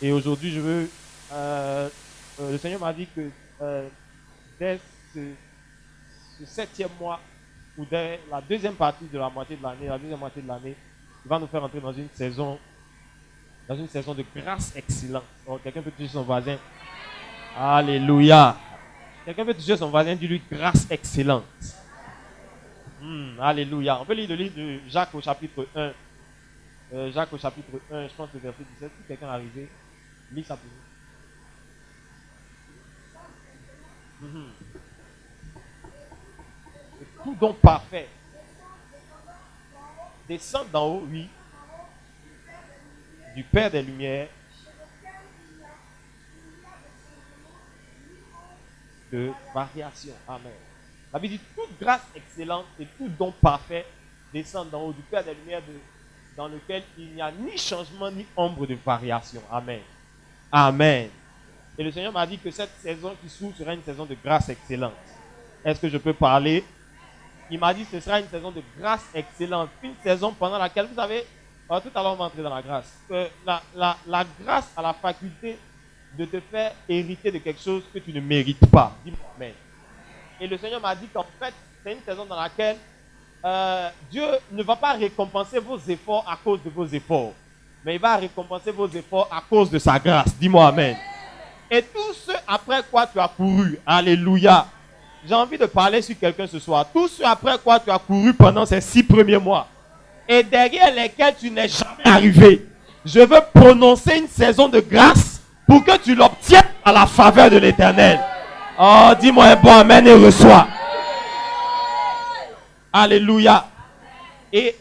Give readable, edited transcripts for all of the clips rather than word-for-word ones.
Et aujourd'hui, le Seigneur m'a dit que dès ce, ce septième mois, ou dès la deuxième partie de la moitié de l'année, la deuxième moitié de l'année, il va nous faire entrer dans une saison de grâce excellente. Oh, quelqu'un peut toucher son voisin. Alléluia. Quelqu'un peut toucher son voisin, dis-lui grâce excellente. Alléluia. On peut lire le livre de Jacques au chapitre 1. Jacques au chapitre 1, je pense le verset 17. Si quelqu'un est arrivé, lis ça pour nous. Tout don parfait descend d'en haut, oui, du Père des Lumières, de variation. Amen. La Bible dit toute grâce excellente et tout don parfait descend d'en haut du Père des Lumières, dans lequel il n'y a ni changement ni ombre de variation. Amen. Amen. Et le Seigneur m'a dit que cette saison qui s'ouvre sera une saison de grâce excellente. Est-ce que je peux parler? Il m'a dit que ce sera une saison de grâce excellente. Une saison pendant laquelle, vous savez, tout à l'heure on va entrer dans la grâce. La grâce a la faculté de te faire hériter de quelque chose que tu ne mérites pas. Dis-moi amen. Et le Seigneur m'a dit qu'en fait, c'est une saison dans laquelle Dieu ne va pas récompenser vos efforts à cause de vos efforts, mais il va récompenser vos efforts à cause de sa grâce. Dis-moi amen. Et tout ce après quoi tu as couru, alléluia. J'ai envie de parler sur quelqu'un ce soir. Tout ce après quoi tu as couru pendant ces 6 premiers mois et derrière lesquels tu n'es jamais arrivé, je veux prononcer une saison de grâce pour que tu l'obtiennes à la faveur de l'Éternel. Oh, dis-moi un bon amen et reçois. Alléluia. Et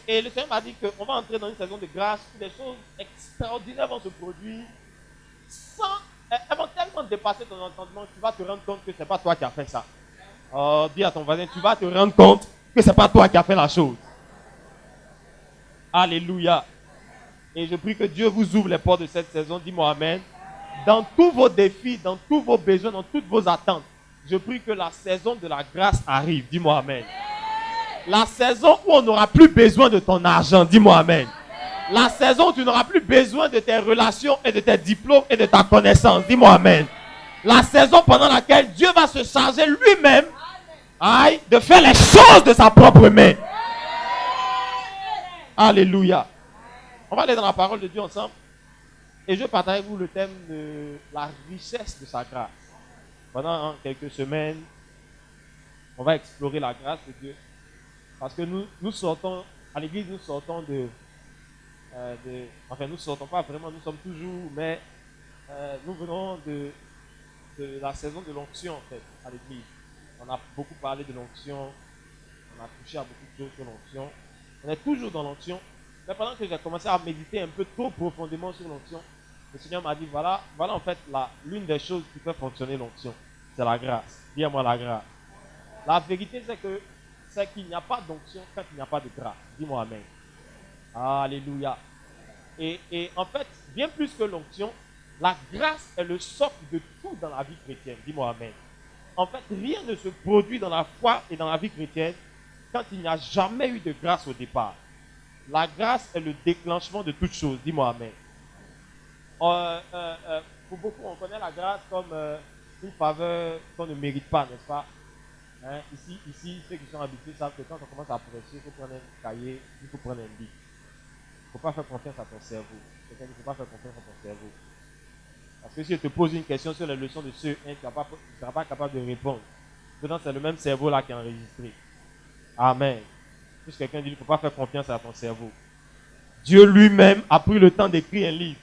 le Seigneur m'a dit qu'on va entrer dans une saison de grâce où des choses extraordinaires vont se produire sans, elles vont tellement dépasser ton entendement que tu vas te rendre compte que ce n'est pas toi qui as fait ça. Oh, dis à ton voisin, tu vas te rendre compte que ce n'est pas toi qui as fait la chose. Alléluia. Et je prie que Dieu vous ouvre les portes de cette saison. Dis-moi amen. Dans tous vos défis, dans tous vos besoins, dans toutes vos attentes, je prie que la saison de la grâce arrive. Dis-moi amen. La saison où on n'aura plus besoin de ton argent. Dis-moi amen. La saison où tu n'auras plus besoin de tes relations et de tes diplômes et de ta connaissance. Dis-moi amen. La saison pendant laquelle Dieu va se charger lui-même de faire les choses de sa propre main. Alléluia. On va aller dans la parole de Dieu ensemble. Et je partage avec vous le thème de la richesse de sa grâce. Pendant quelques semaines, on va explorer la grâce de Dieu. Parce que nous sortons, à l'église, nous sortons enfin, nous ne sortons pas vraiment, nous sommes toujours, mais nous venons de la saison de l'onction, en fait, à l'église. On a beaucoup parlé de l'onction, on a touché à beaucoup de choses sur l'onction. On est toujours dans l'onction. Mais pendant que j'ai commencé à méditer un peu trop profondément sur l'onction, le Seigneur m'a dit, voilà en fait l'une des choses qui fait fonctionner l'onction. C'est la grâce. Dis-moi la grâce. La vérité, c'est qu'il n'y a pas d'onction quand il n'y a pas de grâce. Dis-moi amen. Alléluia. Et en fait, bien plus que l'onction, la grâce est le socle de tout dans la vie chrétienne. Dis-moi amen. En fait, rien ne se produit dans la foi et dans la vie chrétienne quand il n'y a jamais eu de grâce au départ. La grâce est le déclenchement de toute chose. Dis-moi amen. Pour beaucoup, on connaît la grâce comme une faveur qu'on ne mérite pas, n'est-ce pas? Ici, ceux qui sont habitués savent que quand on commence à prêcher, il faut prendre un cahier, il faut prendre un livre. Il ne faut pas faire confiance à ton cerveau. Il ne faut pas faire confiance à ton cerveau. Parce que si je te pose une question sur les leçons de ceux, tu ne seras pas capable de répondre. Maintenant, c'est le même cerveau là qui est enregistré. Amen. Si quelqu'un dit qu'il ne faut pas faire confiance à ton cerveau. Dieu lui-même a pris le temps d'écrire un livre.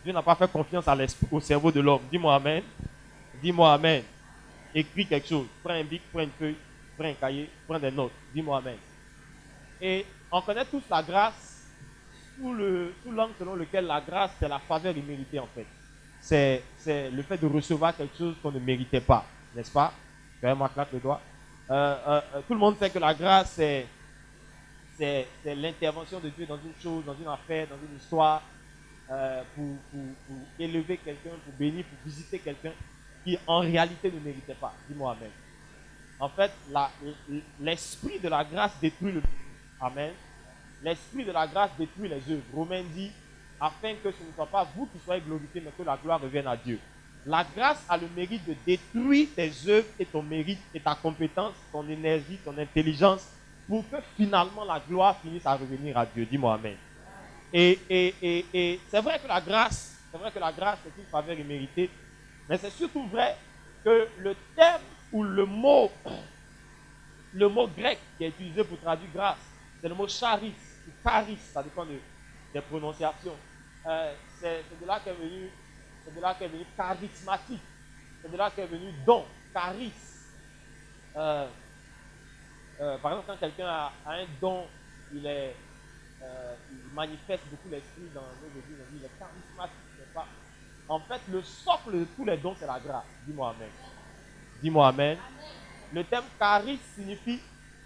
Dieu n'a pas fait confiance au cerveau de l'homme. Dis-moi amen. Dis-moi amen. Écris quelque chose. Prends un bic, prends une feuille, prends un cahier, prends des notes. Dis-moi amen. Et on connaît tous la grâce sous l'angle selon lequel la grâce, c'est la faveur imméritée en fait. C'est le fait de recevoir quelque chose qu'on ne méritait pas. N'est-ce pas? Moi, claque le doigt. Tout le monde sait que la grâce, c'est l'intervention de Dieu dans une chose, dans une affaire, dans une histoire, pour élever quelqu'un, pour bénir, pour visiter quelqu'un qui en réalité ne méritait pas. Dis-moi amen. En fait, l'esprit de la grâce détruit le. Amen. L'esprit de la grâce détruit les œuvres. Romains dit afin que ce ne soit pas vous qui soyez glorifiés, mais que la gloire revienne à Dieu. La grâce a le mérite de détruire tes œuvres et ton mérite et ta compétence, ton énergie, ton intelligence, pour que finalement la gloire finisse à revenir à Dieu. Dis-moi amen. Et c'est vrai que la grâce, est une faveur imméritée, mais c'est surtout vrai que le terme ou le mot grec qui est utilisé pour traduire grâce, c'est le mot charis ou charis, ça dépend des prononciations. C'est de là qu'est venu charismatique, c'est de là qu'est venu don, charis. Par exemple, quand quelqu'un a un don, il manifeste beaucoup l'esprit dans nos églises, on dit il est charismatique, n'est-ce pas? En fait, le socle de tous les dons, c'est la grâce. Dis-moi amen. Dis-moi amen. Le terme charisme signifie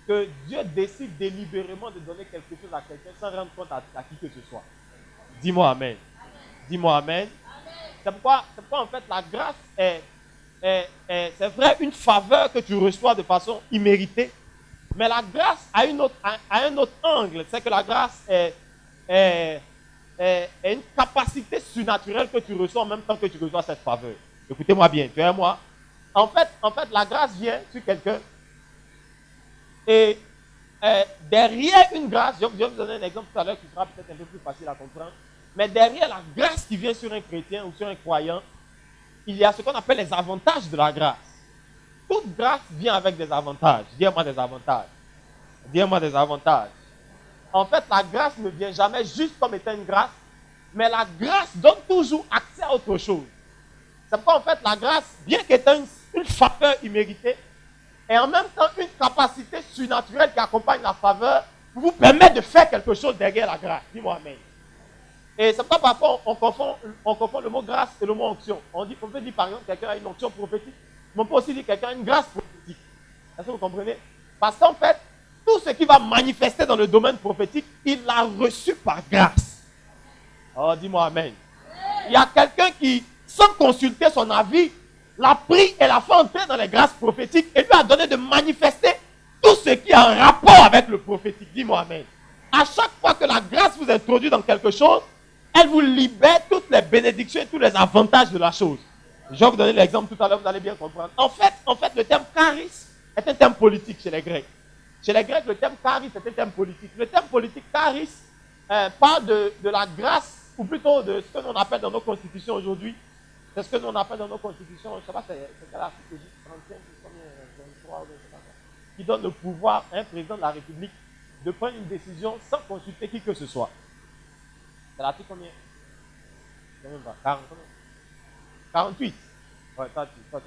que Dieu décide délibérément de donner quelque chose à quelqu'un sans rendre compte à qui que ce soit. Dis-moi amen. Dis-moi amen. C'est pourquoi en fait la grâce c'est vrai une faveur que tu reçois de façon imméritée, mais la grâce a un autre angle. C'est que la grâce est une capacité surnaturelle que tu reçois en même temps que tu reçois cette faveur. Écoutez-moi bien, tu es moi. En fait, la grâce vient sur quelqu'un et derrière une grâce, je vais vous donner un exemple tout à l'heure qui sera peut-être un peu plus facile à comprendre, mais derrière la grâce qui vient sur un chrétien ou sur un croyant, il y a ce qu'on appelle les avantages de la grâce. Toute grâce vient avec des avantages. Dis-moi des avantages. Dis-moi des avantages. En fait, la grâce ne vient jamais juste comme étant une grâce, mais la grâce donne toujours accès à autre chose. C'est pourquoi en fait la grâce, bien qu'étant une faveur imméritée, est en même temps une capacité surnaturelle qui accompagne la faveur pour vous permettre de faire quelque chose derrière la grâce. Dis-moi amen. Et c'est pourquoi parfois on confond le mot grâce et le mot onction. On peut dire par exemple quelqu'un a une onction prophétique, mais on peut aussi dire quelqu'un a une grâce prophétique. Est-ce que vous comprenez? Parce qu'en fait, tout ce qui va manifester dans le domaine prophétique, il l'a reçu par grâce. Oh, dis-moi amen. Il y a quelqu'un qui, sans consulter son avis, l'a pris et l'a fait entrer dans les grâces prophétiques et lui a donné de manifester tout ce qui a un rapport avec le prophétique. Dis-moi amen. À chaque fois que la grâce vous introduit dans quelque chose, elle vous libère toutes les bénédictions et tous les avantages de la chose. Je vais vous donner l'exemple tout à l'heure, vous allez bien comprendre. En fait, le terme charis est un terme politique chez les Grecs. Chez les Grecs, le terme charis est un terme politique. Le terme politique charis parle de la grâce, ou plutôt de ce que l'on appelle dans nos constitutions aujourd'hui. C'est ce que l'on appelle dans nos constitutions, je ne sais pas, c'est l'article 35, 23, qui donne le pouvoir à un président de la République de prendre une décision sans consulter qui que ce soit. C'est l'article combien? Je ne sais même pas. 40, 48. Ouais, toi, tu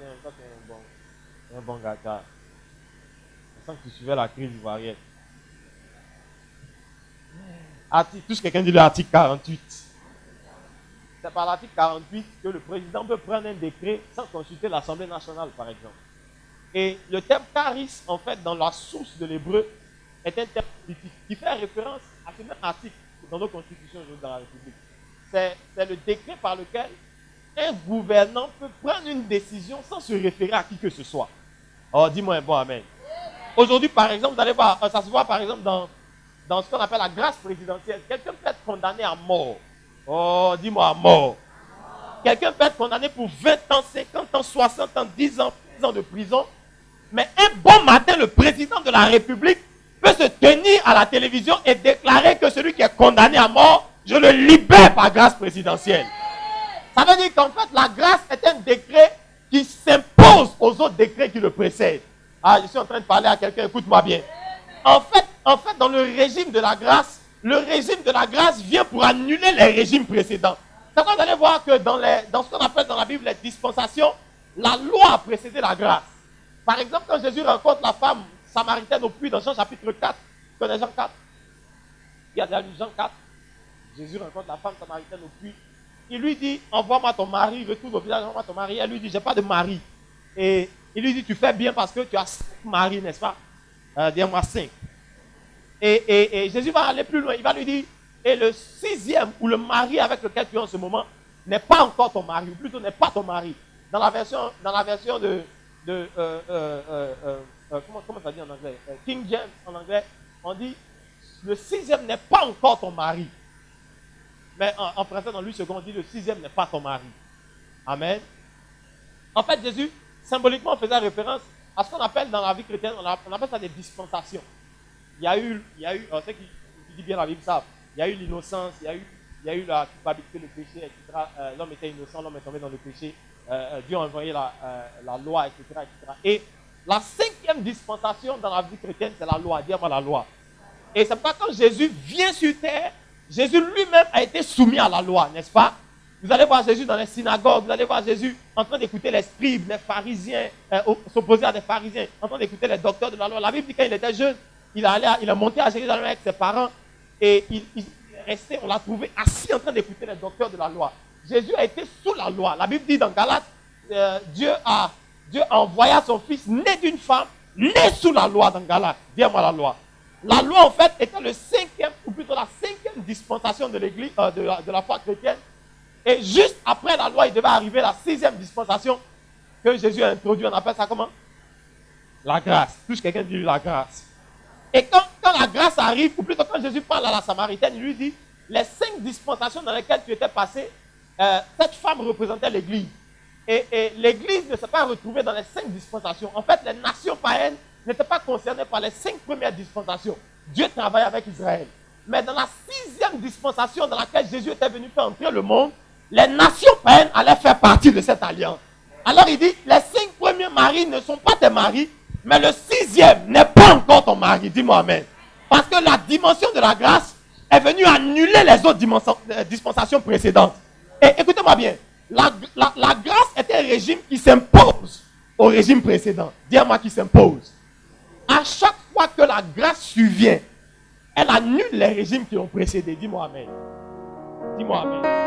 es un bon gars. Je sens que tu suivais la crise ivoirienne. Touche quelqu'un dit l'article 48. C'est par l'article 48 que le président peut prendre un décret sans consulter l'Assemblée nationale, par exemple. Et le terme charis, en fait, dans la source de l'hébreu, est un terme politique qui fait référence à ce même article dans nos constitutions aujourd'hui dans la République. C'est le décret par lequel un gouvernant peut prendre une décision sans se référer à qui que ce soit. Oh, dis-moi un bon amen. Aujourd'hui, par exemple, vous allez voir, ça se voit par exemple dans ce qu'on appelle la grâce présidentielle. Quelqu'un peut être condamné à mort. Oh, dis-moi à mort. Quelqu'un peut être condamné pour 20 ans, 50 ans, 60 ans, 10 ans de prison. Mais un bon matin, le président de la République peut se tenir à la télévision et déclarer que celui qui est condamné à mort, je le libère par grâce présidentielle. Ça veut dire qu'en fait, la grâce est un décret qui s'impose aux autres décrets qui le précèdent. Ah, je suis en train de parler à quelqu'un, écoute-moi bien. En fait, dans le régime de la grâce vient pour annuler les régimes précédents. C'est pourquoi vous allez voir que dans ce qu'on appelle dans la Bible les dispensations, la loi a précédé la grâce. Par exemple, quand Jésus rencontre la femme samaritaine au puits dans Jean chapitre 4, tu connais Jean 4? Il y a déjà lu Jean 4. Jésus rencontre la femme samaritaine au puits. Il lui dit, envoie-moi ton mari, retourne au village, envoie-moi ton mari. Elle lui dit, j'ai pas de mari. Et il lui dit, tu fais bien parce que tu as 5 maris, n'est-ce pas? Dis-moi 5. Et Jésus va aller plus loin. Il va lui dire, et le 6e, ou le mari avec lequel tu es en ce moment, n'est pas encore ton mari, ou plutôt n'est pas ton mari. Dans la version comment ça dit en anglais? King James en anglais, on dit, le 6e n'est pas encore ton mari. Mais en français, dans Louis II, on dit le sixième n'est pas ton mari. Amen. En fait, Jésus, symboliquement, faisait référence à ce qu'on appelle dans la vie chrétienne, on appelle ça des dispensations. Il y a eu ceux qui disent bien la Bible savent, il y a eu l'innocence, il y a eu la culpabilité, le péché, etc. L'homme était innocent, l'homme est tombé dans le péché. Dieu a envoyé la loi, etc., etc. Et la cinquième dispensation dans la vie chrétienne, c'est la loi. Dis-moi la loi. Et c'est pas quand Jésus vient sur terre, Jésus lui-même a été soumis à la loi, n'est-ce pas? Vous allez voir Jésus dans les synagogues, vous allez voir Jésus en train d'écouter les scribes, les pharisiens, s'opposer à des pharisiens, en train d'écouter les docteurs de la loi. La Bible dit quand il était jeune, il est monté à Jérusalem avec ses parents et il est resté, on l'a trouvé assis en train d'écouter les docteurs de la loi. Jésus a été sous la loi. La Bible dit dans Galates, Dieu a envoyé son fils né d'une femme, né sous la loi dans Galates. Dis-moi la loi. La loi en fait était le cinquième, ou plutôt la cinquième dispensation de l'église, de la foi chrétienne. Et juste après la loi, il devait arriver la sixième dispensation que Jésus a introduit. On appelle ça comment? La grâce. Touche quelqu'un dit la grâce. Et quand la grâce arrive, ou plutôt quand Jésus parle à la Samaritaine, il lui dit, les 5 dispensations dans lesquelles tu étais passé, cette femme représentait l'église. Et l'église ne s'est pas retrouvée dans les 5 dispensations. En fait, les nations païennes n'étaient pas concernées par les 5 premières dispensations. Dieu travaillait avec Israël. Mais dans la 6e dispensation dans laquelle Jésus était venu faire entrer le monde, les nations païennes allaient faire partie de cette alliance. Alors il dit, les 5 premiers maris ne sont pas tes maris, mais le 6e n'est pas encore ton mari. Dis-moi amen. Parce que la dimension de la grâce est venue annuler les autres dispensations précédentes. Et écoutez-moi bien, la grâce est un régime qui s'impose au régime précédent. Dis-moi qui s'impose. À chaque fois que la grâce survient, elle annule les régimes qui ont précédé. Dis-moi amen. Dis-moi amen.